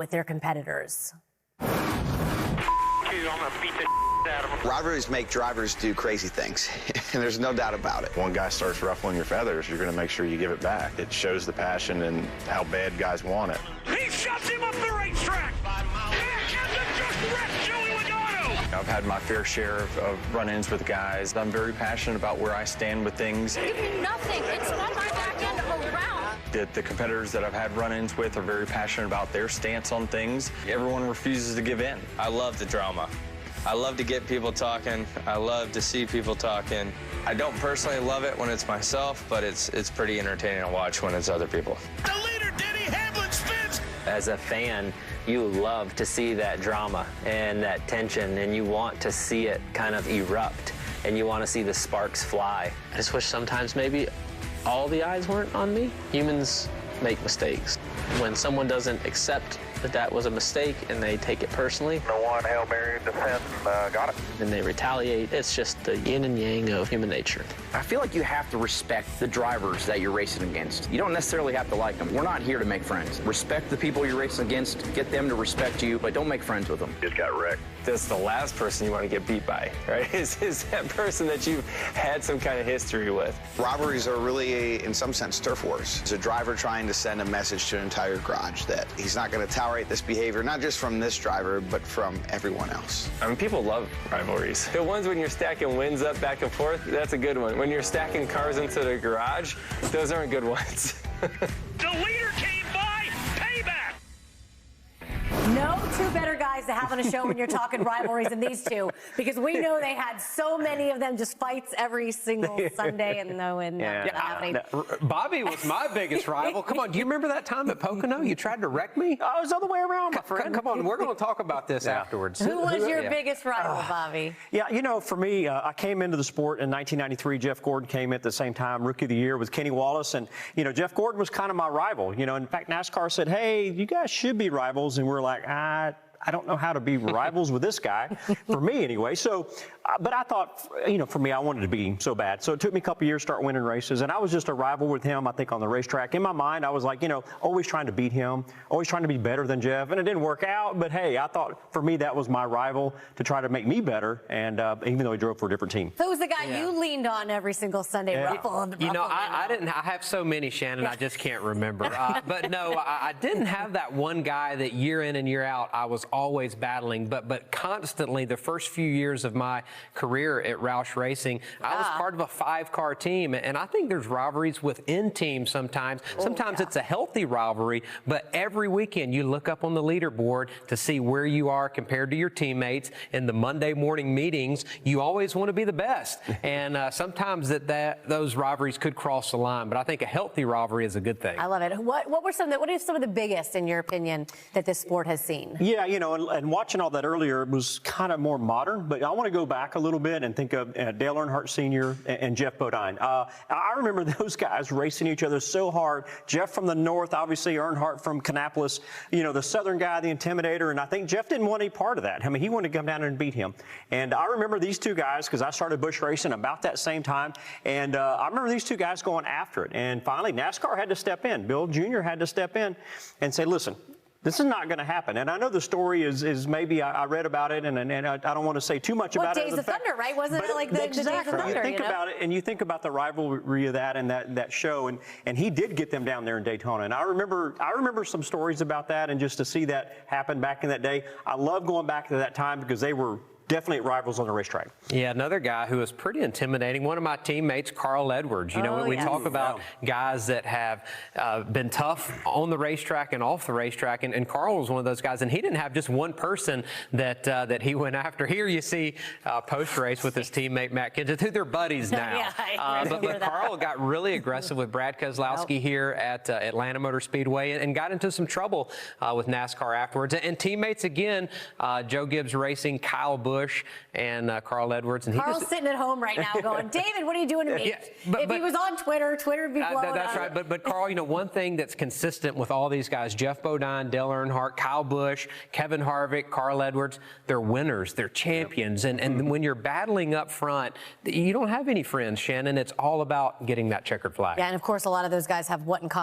with their competitors. Rivalries make drivers do crazy things, and there's no doubt about it. One guy starts ruffling your feathers, you're going to make sure you give it back. It shows the passion and how bad guys want it. He shuts him up the racetrack. I've had my fair share of run-ins with guys. I'm very passionate about where I stand with things. Give me nothing. It's on my back end around. The competitors that I've had run-ins with are very passionate about their stance on things. Everyone refuses to give in. I love the drama. I love to get people talking. I love to see people talking. I don't personally love it when it's myself, but it's pretty entertaining to watch when it's other people. The leader, Denny Hamlin, spins. As a fan, you love to see that drama and that tension, and you want to see it kind of erupt, and you want to see the sparks fly. I just wish sometimes maybe all the eyes weren't on me. Humans make mistakes. When someone doesn't accept that was a mistake and they take it personally. The one Hail Mary defense, got it. And they retaliate. It's just the yin and yang of human nature. I feel like you have to respect the drivers that you're racing against. You don't necessarily have to like them. We're not here to make friends. Respect the people you're racing against, get them to respect you, but don't make friends with them. Just got wrecked. That's the last person you want to get beat by, right? Is that person that you've had some kind of history with. Rivalries are really, in some sense, turf wars. It's a driver trying to send a message to an entire garage that he's not going to tolerate this behavior, not just from this driver, but from everyone else. I mean, people love rivalries. The ones when you're stacking wins up back and forth, that's a good one. When you're stacking cars into the garage, those aren't good ones. The leader came by. Payback. No two better guys to have on a show when you're talking rivalries than these two, because we know they had so many of them, just fights every single Sunday, and happening. Bobby was my biggest rival. Come on, do you remember that time at Pocono? You tried to wreck me? I was the other way around, my friend. Come on, we're going to talk about this afterwards. Who was your biggest rival, Bobby? Yeah, you know, for me, I came into the sport in 1993. Jeff Gordon came at the same time, Rookie of the Year with Kenny Wallace, and you know, Jeff Gordon was kind of my rival. You know, in fact, NASCAR said, "Hey, you guys should be rivals," and we're like, I don't know how to be rivals with this guy, for me anyway. So, but I thought, you know, for me, I wanted to beat him so bad. So it took me a couple years to start winning races, and I was just a rival with him, I think, on the racetrack. In my mind, I was like, you know, always trying to beat him, always trying to be better than Jeff, and it didn't work out. But hey, I thought for me that was my rival to try to make me better, and even though he drove for a different team. Who was the guy you leaned on every single Sunday? You know, I have so many, Shannon, I just can't remember. But no, I didn't have that one guy that year in and year out I was always battling, but constantly the first few years of my career at Roush Racing, I was part of a 5-car team, and I think there's rivalries within teams sometimes. Sometimes it's a healthy rivalry, but every weekend you look up on the leaderboard to see where you are compared to your teammates. In the Monday morning meetings, you always want to be the best, and sometimes those rivalries could cross the line, but I think a healthy rivalry is a good thing. I love it. What are some of the biggest, in your opinion, that this sport has seen? Yeah, you know, and watching all that earlier, it was kind of more modern, but I want to go back a little bit and think of Dale Earnhardt Sr. and Jeff Bodine. I remember those guys racing each other so hard. Jeff from the north, obviously Earnhardt from Kannapolis, you know, the southern guy, the intimidator, and I think Jeff didn't want any part of that. I mean, he wanted to come down and beat him. And I remember these two guys, because I started Busch Racing about that same time, and I remember these two guys going after it. And finally, NASCAR had to step in. Bill Jr. had to step in and say, listen, this is not going to happen. And I know the story is maybe I read about it, and I don't want to say too much about it. Days of Thunder, right? Wasn't it like the Days of Thunder? You think about it, and you think about the rivalry of that and that show, and he did get them down there in Daytona. And I remember some stories about that, and just to see that happen back in that day, I love going back to that time because they were definitely rivals on the racetrack. Yeah, another guy who was pretty intimidating, one of my teammates, Carl Edwards. You know, we talk about guys that have been tough on the racetrack and off the racetrack, and Carl was one of those guys, and he didn't have just one person that he went after. Here you see post-race with his teammate, Matt Kenseth, who they're buddies now. But Carl got really aggressive with Brad Keselowski here at Atlanta Motor Speedway and got into some trouble with NASCAR afterwards. And teammates again, Joe Gibbs Racing, Kyle Busch, and Carl Edwards. And Carl's sitting at home right now going, David, what are you doing to me? If he was on Twitter would be blowing That's up. right. But Carl, you know, one thing that's consistent with all these guys, Jeff Bodine, Dale Earnhardt, Kyle Busch, Kevin Harvick, Carl Edwards, they're winners, they're champions. And when you're battling up front, you don't have any friends, Shannon. It's all about getting that checkered flag. Yeah, and of course, a lot of those guys have what in common?